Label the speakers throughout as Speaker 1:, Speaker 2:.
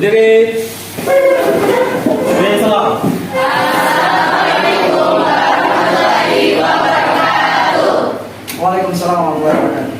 Speaker 1: Berdiri. Salam.
Speaker 2: Waalaikumsalam warahmatullahi wabarakatuh.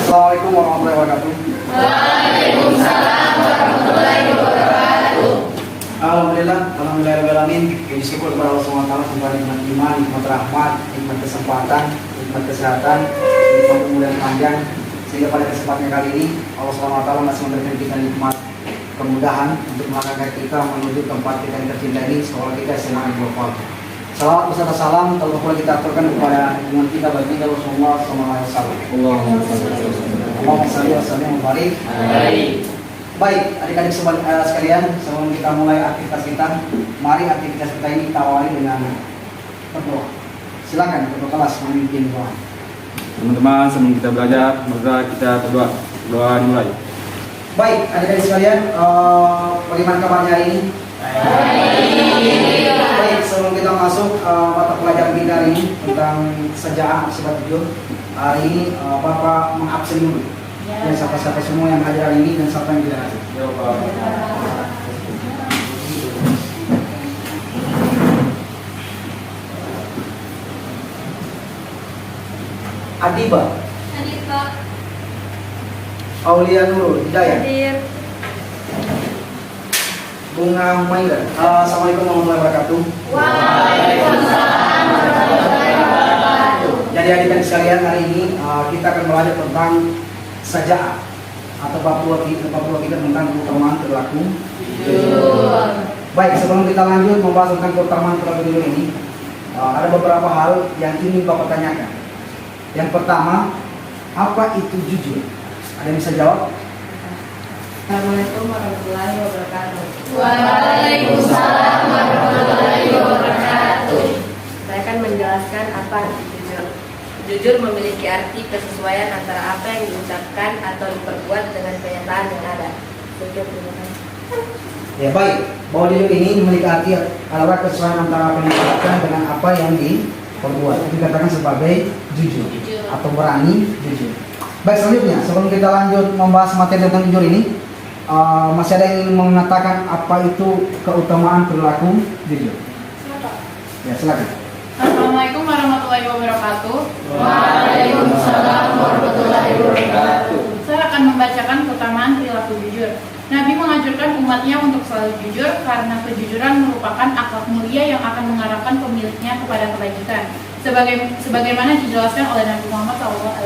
Speaker 2: Assalamualaikum warahmatullahi wabarakatuh.
Speaker 3: Waalaikumsalam warahmatullahi wabarakatuh.
Speaker 2: Alhamdulillahirrahmanirrahim. Puji syukur kepada Allah SWT kembali nikmat iman, nikmat rahmat, nikmat kesempatan, nikmat kesehatan, nikmat umur yang panjang. Sehingga pada kesempatan kali ini Allah SWT masih memberikan kita nikmat kemudahan untuk melangkah kita menuju tempat kita yang tercinta ini, sekolah kita SMA Global. Salawat beserta salam terlupa kita aturkan kepada junjungan kita baginda Rasulullah SAW. Allahumma shalli wa sallim wa barik. Baik, adik-adik sekalian, sebelum kita mulai aktivitas kita, mari aktivitas kita ini kita awali dengan berdoa. Silakan ketua kelas memimpin doa.
Speaker 1: Teman-teman, sebelum kita belajar, maka kita berdoa. Doa dimulai.
Speaker 2: Baik, adik-adik sekalian, bagaimana kabarnya hari ini? Baik, sebelum kita masuk mata pelajaran kita hari ini tentang sejarah sifat jujur, hari ini Bapak mengabsen dulu. Ya, siapa-siapa semua yang hadir hari ini dan siapa yang tidak hadir. Ya, Pak. Adiba. Aulia Nurul Hidayat. Bunga Humaira. Assalamualaikum warahmatullahi wabarakatuh.
Speaker 3: Waalaikumsalam warahmatullahi wabarakatuh.
Speaker 2: Jadi adik-adik sekalian, hari ini kita akan belajar tentang saja'ah atau bab dua kita tentang keutamaan perilaku jujur. Baik, sebelum kita lanjut membahas tentang keutamaan perilaku jujur ini, ada beberapa hal yang ingin Bapak tanyakan. Yang pertama, apa itu jujur? Ada yang bisa jawab?
Speaker 4: Assalamualaikum warahmatullahi wabarakatuh.
Speaker 3: Waalaikumsalam warahmatullahi wabarakatuh.
Speaker 4: Saya akan menjelaskan apa itu jujur. Jujur memiliki arti kesesuaian antara apa yang diucapkan atau diperbuat dengan kenyataan yang ada. Sekian, terima kasih.
Speaker 2: Ya baik, bahwa jujur ini memiliki arti adalah kesesuaian antara apa yang diucapkan dengan apa yang diperbuat. Itu dikatakan sebagai jujur atau berani jujur. Baik, selanjutnya sebelum kita lanjut membahas materi tentang jujur ini, masih ada yang ingin mengatakan apa itu keutamaan perilaku jujur? Ya, silakan.
Speaker 5: Assalamualaikum warahmatullahi wabarakatuh.
Speaker 3: Waalaikumsalam warahmatullahi wabarakatuh.
Speaker 5: Saya akan membacakan keutamaan perilaku jujur. Nabi menganjurkan umatnya untuk selalu jujur karena kejujuran merupakan akhlak mulia yang akan mengarahkan pemiliknya kepada kebaikan. Sebagaimana dijelaskan oleh Nabi Muhammad SAW.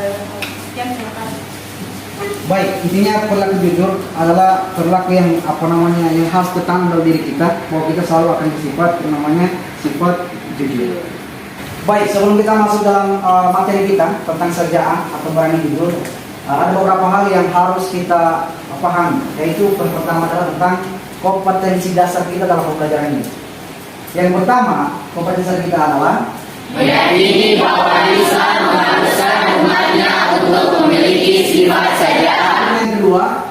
Speaker 5: Sekian, terima kasih.
Speaker 2: Baik, intinya perilaku jujur adalah perilaku yang yang harus tertanam dalam diri kita, bahwa kita selalu akan bersifat yang namanya sifat jujur. Baik, sebelum kita masuk dalam materi kita tentang saja'ah atau berani jujur, ada beberapa hal yang harus kita pahami, yaitu pertama adalah tentang kompetensi dasar kita dalam pembelajaran ini. Yang pertama, kompetensi dasar kita adalah
Speaker 3: Meyakini bahwa Islam mengharuskan umatnya untuk memiliki sifat saja'ah.
Speaker 2: Yang kedua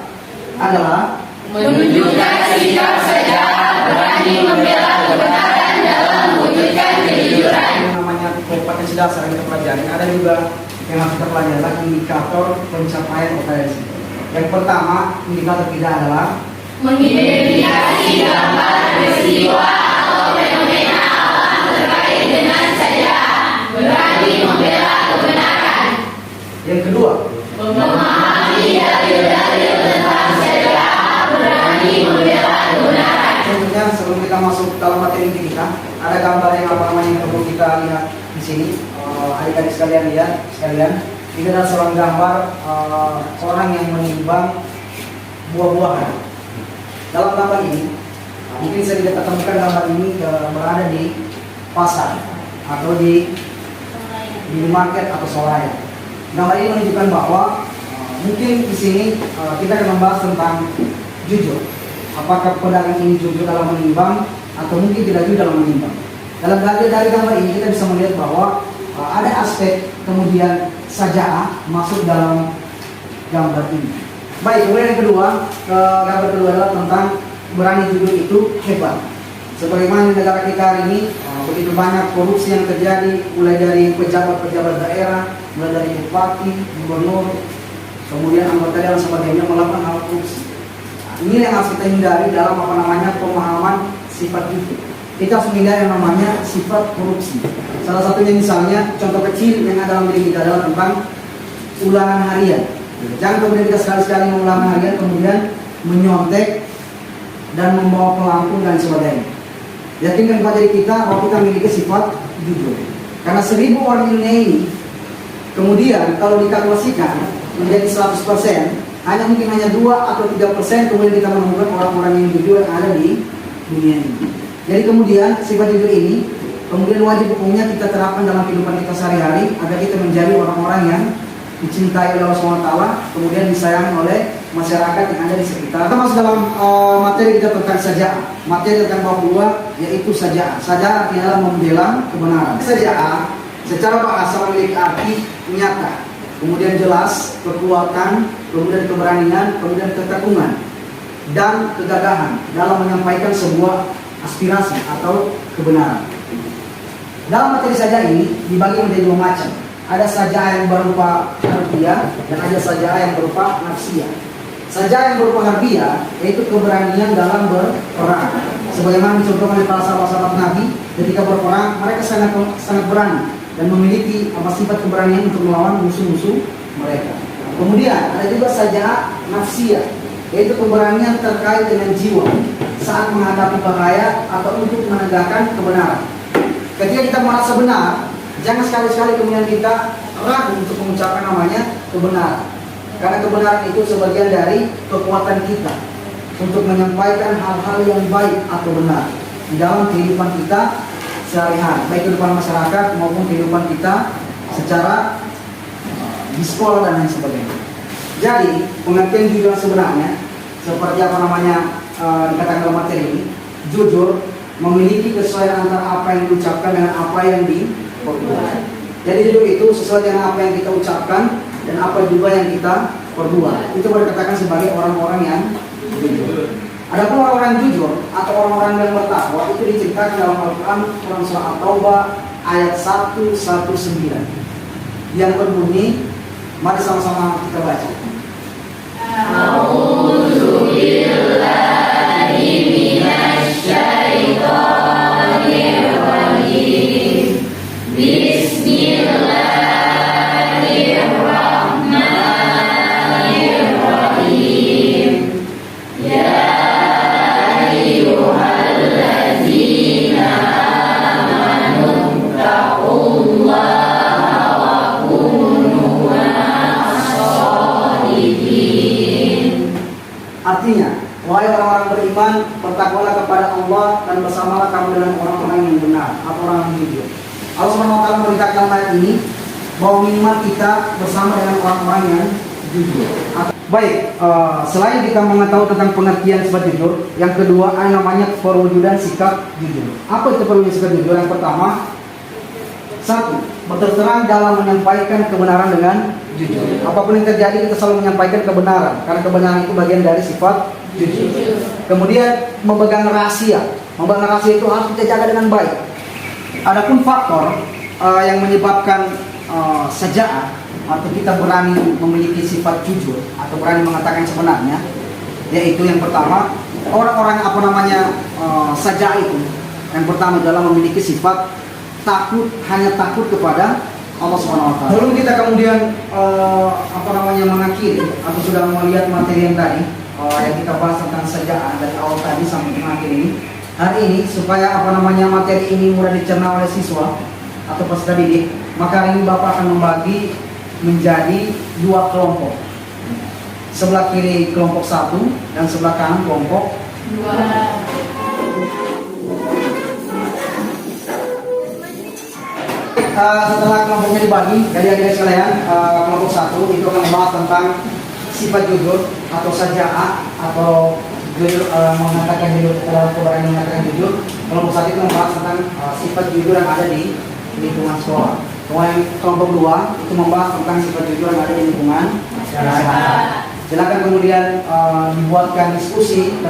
Speaker 2: adalah
Speaker 3: Menunjukkan sikap saja'ah, berani membela kebenaran dalam mewujudkan kejujuran.
Speaker 2: yang namanya kompetensi dasar yang kita pelajari. Ada juga yang harus kita pelajari adalah indikator pencapaian kompetensi. Yang pertama, indikator kita adalah
Speaker 3: Mengidentifikasi gambar peristiwa atau fenomena alam terkait dengan saja'ah, berani membela kebenaran.
Speaker 2: yang kedua,
Speaker 3: Memahami dalil-dalil tentang saja'ah, berani membela kebenaran.
Speaker 2: tentunya sebelum kita masuk dalam materi inti kita, ada gambar yang yang perlu kita lihat di sini. Adik-adik sekalian lihat sekalian, ini adalah seorang gambar orang yang menimbang buah-buahan. Dalam gambar ini, mungkin saya tidak temukan gambar ini berada di pasar atau di market atau swalayan. Gambar ini menunjukkan bahwa mungkin di sini kita akan membahas tentang jujur. Apakah pedagang ini jujur dalam menimbang atau mungkin tidak jujur dalam menimbang. Dalam dari gambar ini kita bisa melihat bahwa ada aspek kemudian saja'ah masuk dalam gambar ini. Baik, kemudian yang kedua, gambar kedua adalah tentang berani jujur itu hebat. Sebagaimana di negara kita hari ini begitu banyak korupsi yang terjadi, mulai dari pejabat-pejabat daerah, mulai dari bupati, gubernur, kemudian anggota dewan sebagainya melakukan hal korupsi. ini yang harus kita hindari dalam pemahaman sifat jujur. Kita harus menghindari yang namanya sifat korupsi. Salah satunya misalnya contoh kecil yang ada dalam diri kita adalah tentang ulangan harian. Jangan kemudian kita sekali-sekali mengulangan harian kemudian menyontek dan membawa pelampung dan sebagainya. Yakinkan kepada diri kita bahwa kita memiliki sifat jujur. Karena 1000 orang di dunia ini kemudian kalau dikalkulasikan menjadi 100%, hanya 2 atau 3% kemudian kita menemukan orang-orang yang jujur yang ada di dunia ini. Jadi kemudian sifat jujur ini kemudian wajib hukumnya kita terapkan dalam kehidupan kita sehari-hari agar kita menjadi orang-orang yang dicintai oleh Allah SWT, kemudian disayangi oleh masyarakat yang ada di sekitar. Kita masuk dalam materi kita tentang saja'ah. Materi tentang bab 2 yaitu saja'ah. Saja'ah artinya adalah membela kebenaran. Saja'ah secara bahasa memiliki arti nyata, kemudian jelas, kekuatan, kemudian keberanian, kemudian ketekunan dan kegagahan dalam menyampaikan sebuah aspirasi atau kebenaran. Dalam materi saja'ah ini dibagi menjadi 2 macam. Ada saja'ah yang berupa harfiah dan ada saja'ah yang berupa nafsiyah. Saja'ah yang berupa harfiah yaitu keberanian dalam berperang. Sebagaimana dicontohkan oleh para sahabat-sahabat Nabi ketika berperang, mereka sangat berani dan memiliki sifat keberanian untuk melawan musuh-musuh mereka. Kemudian ada juga saja'ah nafsiyah, yaitu keberanian terkait dengan jiwa saat menghadapi bahaya atau untuk menegakkan kebenaran. Ketika kita merasa benar, jangan sekali-sekali kemudian kita ragu untuk mengucapkan namanya kebenaran. Karena kebenaran itu sebagian dari kekuatan kita untuk menyampaikan hal-hal yang baik atau benar di dalam kehidupan kita sehari-hari, baik kehidupan masyarakat maupun kehidupan kita secara di sekolah dan lain sebagainya. Jadi pengertian jujur sebenarnya seperti dikatakan dalam materi ini, jujur memiliki kesesuaian antara apa yang diucapkan dengan apa yang diperbuat. Jadi jujur itu sesuai dengan apa yang kita ucapkan dan apa juga yang kita perbuat. Itu boleh dikatakan sebagai orang-orang yang jujur. Adapun orang-orang jujur atau orang-orang yang bertakwa itu diceritakan dalam Al-Quran Quran Surah At-Taubah ayat 119 yang berbunyi, mari sama-sama kita baca.
Speaker 3: A'udzu billahi minasy syaithanir rajim. Bismillahirrahmanirrahim. Ya ayyuhallazina amanu taqullaha wa kunu ma'as-shadiqin.
Speaker 2: Artinya, wahai orang-orang beriman, bertakwalah kepada Allah dan bersamalah kamu dengan orang-orang yang benar atau orang yang jujur. Allah SWT memberitakan ayat ini bahwa minimal kita bersama dengan orang-orang yang jujur. Baik, selain kita mengetahui tentang pengertian sifat jujur, yang kedua ada namanya perwujudan sikap jujur. Apa itu perwujudan sikap jujur? Yang pertama, 1. Berterus terang dalam menyampaikan kebenaran dengan jujur. Apapun yang terjadi kita selalu menyampaikan kebenaran, karena kebenaran itu bagian dari sifat jujur. Kemudian memegang rahasia. Memegang rahasia itu harus kita jaga dengan baik. Adapun faktor yang menyebabkan saja'ah atau kita berani memiliki sifat jujur atau berani mengatakan sebenarnya, yaitu yang pertama, orang-orang saja'ah itu yang pertama dalam memiliki sifat takut, hanya takut kepada Allah SWT. Sebelum kita kemudian mengakhiri atau sudah melihat materi yang tadi yang kita bahas tentang saja'ah dari awal tadi sampai akhir ini, hari ini supaya materi ini mudah dicerna oleh siswa atau peserta didik, maka hari ini Bapak akan membagi menjadi 2 kelompok. Sebelah kiri kelompok 1 dan sebelah kanan kelompok 2. Setelah kelompoknya dibagi, jadi adik-adik sekalian, kelompok 1 itu akan membahas tentang sifat jujur atau saja'ah atau jujur, mengatakan jujur, keberanian mengatakan jujur. Kelompok 1 itu membahas tentang sifat jujur yang ada di lingkungan sekolah. Kemudian kelompok 2 itu membahas tentang sifat jujur yang ada di lingkungan masyarakat. Silakan kemudian dibuatkan diskusi.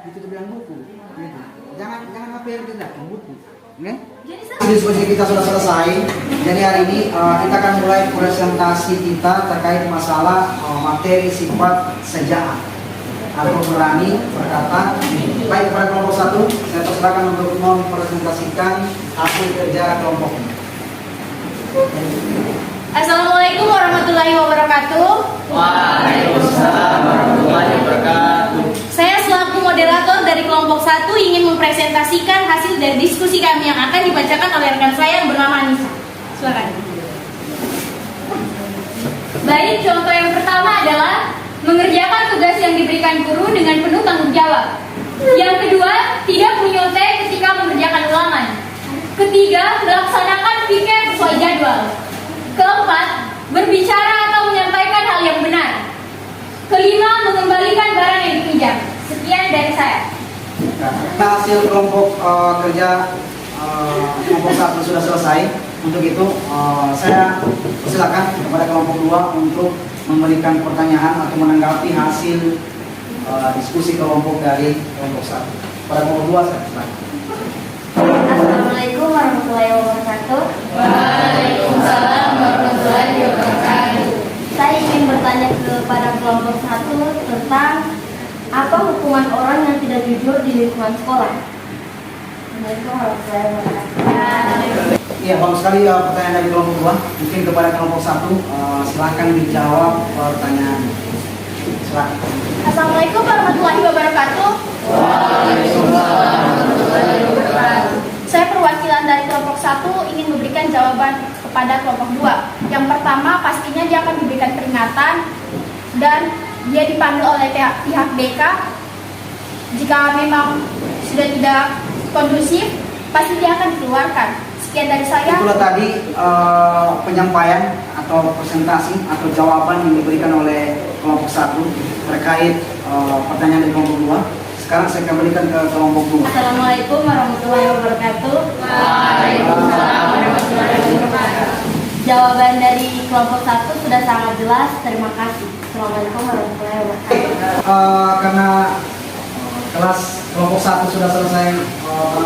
Speaker 2: Ditutup dengan buku, gitu. Jangan Oke? Diskusi kita sudah selesai. Jadi hari ini kita akan mulai presentasi kita terkait masalah materi sifat sejahat atau berani berkata. Baik, pada kelompok 1, saya persilakan untuk mempresentasikan hasil kerja kelompok.
Speaker 5: Assalamualaikum warahmatullahi wabarakatuh.
Speaker 3: Waalaikumsalam warahmatullahi wabarakatuh.
Speaker 5: Saya selaku moderator dari kelompok 1 ingin mempresentasikan hasil dari diskusi kami yang akan dibacakan oleh rekan saya yang bernama Anissa. Silakan. Baik, contoh yang pertama adalah mengerjakan tugas yang diberikan guru dengan penuh tanggung jawab. Yang kedua, tidak menyontek ketika mengerjakan ulangan. Ketiga, melaksanakan pikir sesuai jadwal. Keempat, berbicara atau menyampaikan hal yang benar. Kelima, mengembalikan barang yang dipinjam. Sekian dari saya.
Speaker 2: Hasil kelompok kerja kelompok 1 sudah selesai. Untuk itu saya silakan kepada kelompok 2 untuk memberikan pertanyaan atau menanggapi hasil diskusi kelompok dari kelompok 1. Pada kelompok 2 saya silakan.
Speaker 4: Assalamualaikum warahmatullahi wabarakatuh.
Speaker 3: Waalaikumsalam warahmatullahi wabarakatuh.
Speaker 4: Saya ingin bertanya kepada kelompok 1 tentang apa hukuman orang yang tidak jujur di lingkungan sekolah. Assalamualaikum warahmatullahi wabarakatuh.
Speaker 2: Iya, bagus sekali pertanyaan dari kelompok 2. Mungkin kepada kelompok 1 silakan dijawab pertanyaan. Silakan.
Speaker 5: Assalamualaikum warahmatullahi wabarakatuh.
Speaker 3: Waalaikumsalam warahmatullahi wabarakatuh.
Speaker 5: Saya perwakilan dari kelompok 1 ingin memberikan jawaban kepada kelompok 2. Yang pertama, pastinya dia akan diberikan peringatan dan dia dipanggil oleh pihak BK. Jika memang sudah tidak kondusif, pasti dia akan dikeluarkan. Sekian dari saya.
Speaker 2: Itulah tadi penyampaian atau presentasi atau jawaban yang diberikan oleh kelompok 1 terkait pertanyaan dari kelompok 2. Sekarang saya kembalikan ke kelompok 2.
Speaker 4: Assalamualaikum warahmatullahi wabarakatuh.
Speaker 3: Waalaikumsalam warahmatullahi wabarakatuh.
Speaker 4: Jawaban dari kelompok 1 sudah sangat jelas. Terima kasih. Assalamualaikum warahmatullahi wabarakatuh.
Speaker 2: Karena kelas kelompok 1 sudah selesai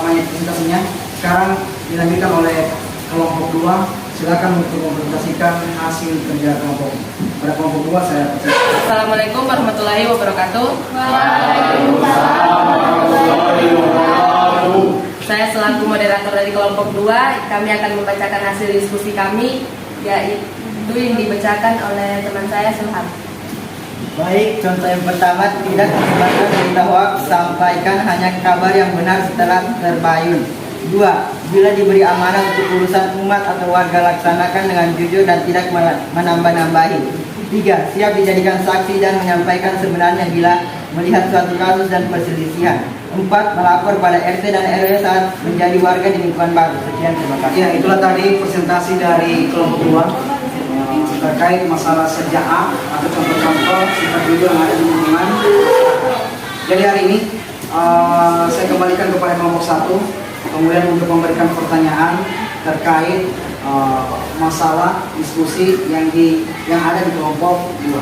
Speaker 2: presentasinya, sekarang dilanjutkan oleh kelompok 2. Silakan untuk mempresentasikan hasil kerja kelompok. Pada kelompok 2 saya persilakan.
Speaker 6: Assalamualaikum warahmatullahi wabarakatuh.
Speaker 3: Waalaikumsalam warahmatullahi wabarakatuh.
Speaker 6: Saya selaku moderator dari kelompok 2, kami akan membacakan hasil diskusi kami, yaitu yang dibacakan oleh teman saya Sulhan.
Speaker 7: Baik, contoh yang pertama, tidak menyebarkan berita hoax, sampaikan hanya kabar yang benar setelah terbayun. 2. Bila diberi amanah untuk urusan umat atau warga, laksanakan dengan jujur dan tidak menambah-nambahi. 3. Siap dijadikan saksi dan menyampaikan sebenarnya bila melihat suatu kasus dan perselisihan. 4. Melapor pada RT dan RW saat menjadi warga di lingkungan baru. Sekian, terima kasih.
Speaker 2: Ya, itulah tadi presentasi dari kelompok 2 terkait masalah sejahat atau contoh-contoh sifat jujur yang ada di lingkungan. Jadi hari ini saya kembalikan kepada kelompok 1. Kemudian untuk memberikan pertanyaan terkait masalah diskusi yang ada di kelompok 2.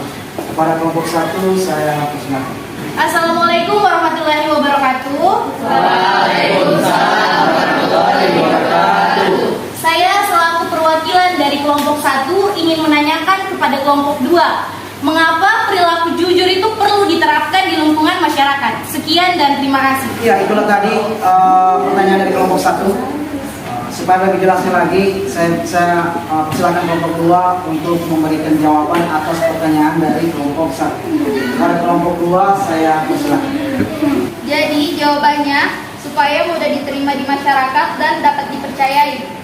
Speaker 2: Kepada kelompok 1 saya persilakan.
Speaker 5: Assalamualaikum warahmatullahi wabarakatuh.
Speaker 3: Waalaikumsalam warahmatullahi wabarakatuh.
Speaker 5: Saya selaku perwakilan dari kelompok 1 ingin menanyakan kepada kelompok 2, mengapa perilaku jujur itu perlu diterapkan di lingkungan masyarakat? Sekian dan terima kasih.
Speaker 2: Ya, itulah tadi pertanyaan dari kelompok 1. Supaya lebih jelasnya lagi, saya persilakan kelompok 2 untuk memberikan jawaban atas pertanyaan dari kelompok 1. Pada kelompok 2 saya persilakan.
Speaker 5: Jadi jawabannya supaya mudah diterima di masyarakat dan dapat dipercayai.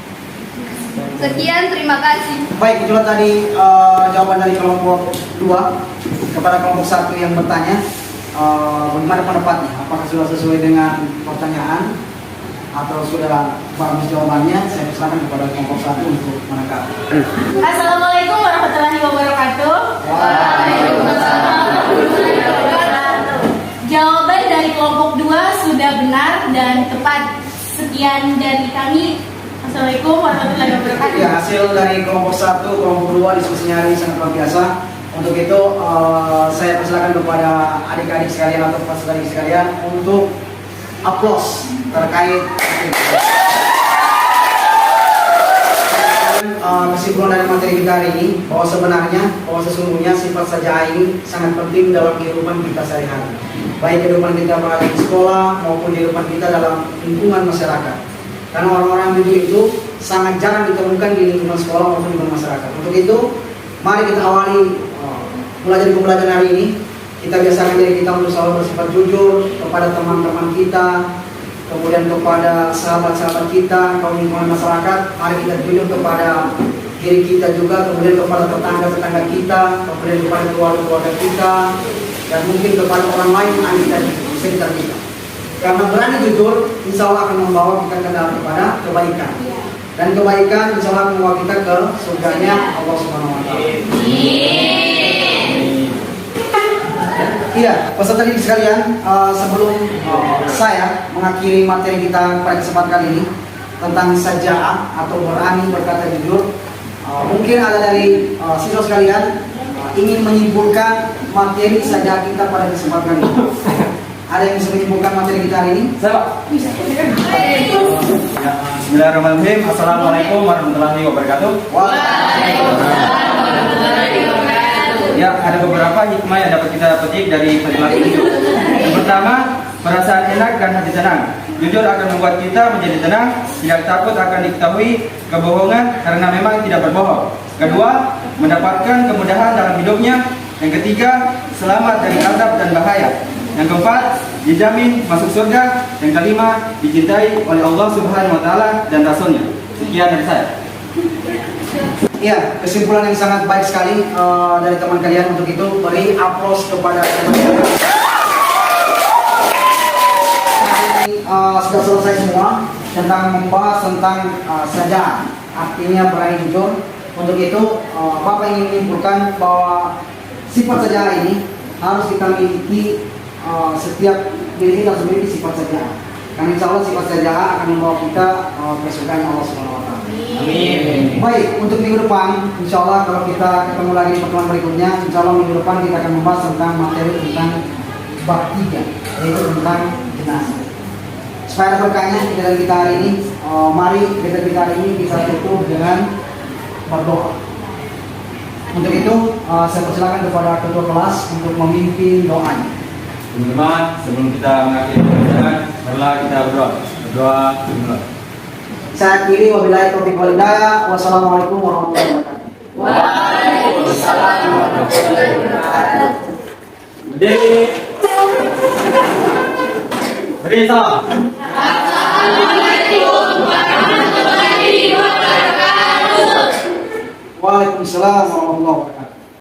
Speaker 5: Sekian, terima kasih.
Speaker 2: Baik, itulah tadi jawaban dari kelompok 2. Kepada kelompok 1 yang bertanya, bagaimana pendapatnya? Apakah sudah sesuai dengan pertanyaan atau sudah bagus jawabannya? Saya persilakan kepada kelompok 1 untuk menanggapi.
Speaker 5: Assalamualaikum warahmatullahi wabarakatuh.
Speaker 3: Waalaikumsalam warahmatullahi wabarakatuh.
Speaker 5: Jawaban dari kelompok 2 sudah benar dan tepat. Sekian dari kami. Assalamualaikum warahmatullahi wabarakatuh.
Speaker 2: Ya, hasil dari kelompok 1, kelompok 2 diskusinya hari ini sangat luar biasa. Untuk itu saya persilakan kepada adik-adik sekalian atau peserta sekalian untuk aplaus terkait kita hari ini bahwa sesungguhnya sifat saja ini sangat penting dalam kehidupan kita sehari-hari. Baik kehidupan kita berada di sekolah maupun kehidupan kita dalam lingkungan masyarakat. Karena orang-orang yang jujur itu sangat jarang ditemukan di lingkungan sekolah maupun lingkungan masyarakat. Untuk itu, mari kita awali pembelajaran hari ini. Kita biasakan diri kita untuk selalu bersifat jujur kepada teman-teman kita, kemudian kepada sahabat-sahabat kita, kaum lingkungan masyarakat. Mari kita jujur kepada diri kita juga, kemudian kepada tetangga-tetangga kita, kemudian kepada keluarga-keluarga kita, dan mungkin kepada orang lain yang ada di sekitar kita. Karena berani jujur, insya Allah akan membawa kita kepada kebaikan. Dan kebaikan insya Allah akan membawa kita ke surganya Allah Subhanahu Wa Taala. Iya, peserta didik sekalian, sebelum saya mengakhiri materi kita pada kesempatan kali ini tentang saja'ah atau berani berkata jujur, mungkin ada dari siswa sekalian ingin menyimpulkan materi saja'ah kita pada kesempatan kali ini. Ada yang bisa menyimpulkan materi kita hari ini?
Speaker 1: Saya, Pak. Bismillahirrahmanirrahim. Assalamualaikum warahmatullahi wabarakatuh. Ya, ada beberapa hikmah yang dapat kita petik dari perilaku jujur. Yang pertama, perasaan enak dan hati tenang. Jujur akan membuat kita menjadi tenang, tidak takut akan diketahui kebohongan karena memang tidak berbohong. Kedua, mendapatkan kemudahan dalam hidupnya. Yang ketiga, selamat dari azab dan bahaya. Yang keempat, dijamin masuk surga. Yang kelima, dicintai oleh Allah Subhanahu Wa Taala dan Rasulnya. Sekian dari saya.
Speaker 2: Iya, kesimpulan yang sangat baik sekali dari teman kalian. Untuk itu beri aplaus kepada teman kalian. Sudah selesai semua tentang membahas tentang saja'ah, artinya berani jujur. Untuk itu Bapak ingin menyimpulkan bahwa sifat saja'ah ini harus kita miliki. Setiap diri kita harus memiliki sifat saja'ah. Karena insya Allah sifat saja'ah akan membawa kita ke surga Allah Subhanahu Wa Taala.
Speaker 1: Amin.
Speaker 2: Baik, untuk minggu depan, insya Allah kalau kita ketemu lagi di pertemuan berikutnya, insya Allah minggu depan kita akan membahas tentang materi tentang bab 3, yaitu tentang jenazah. Supaya ada berkahnya kita hari ini, mari kita hari ini kita tutup dengan berdoa. Untuk itu, saya persilakan kepada ketua kelas untuk memimpin doanya.
Speaker 1: Teman-teman, sebelum kita mengakhiri pembelajaran, marilah kita berdoa. Berdoa dimulai.
Speaker 2: Saya akhiri, wabillahi taufiq wal hidayah. Wassalamualaikum warahmatullahi wabarakatuh.
Speaker 3: Waalaikumsalam warahmatullahi wabarakatuh.
Speaker 1: Berdiri. Beri salam.
Speaker 3: Assalamualaikum warahmatullahi wabarakatuh.
Speaker 2: Waalaikumsalam warahmatullahi wabarakatuh.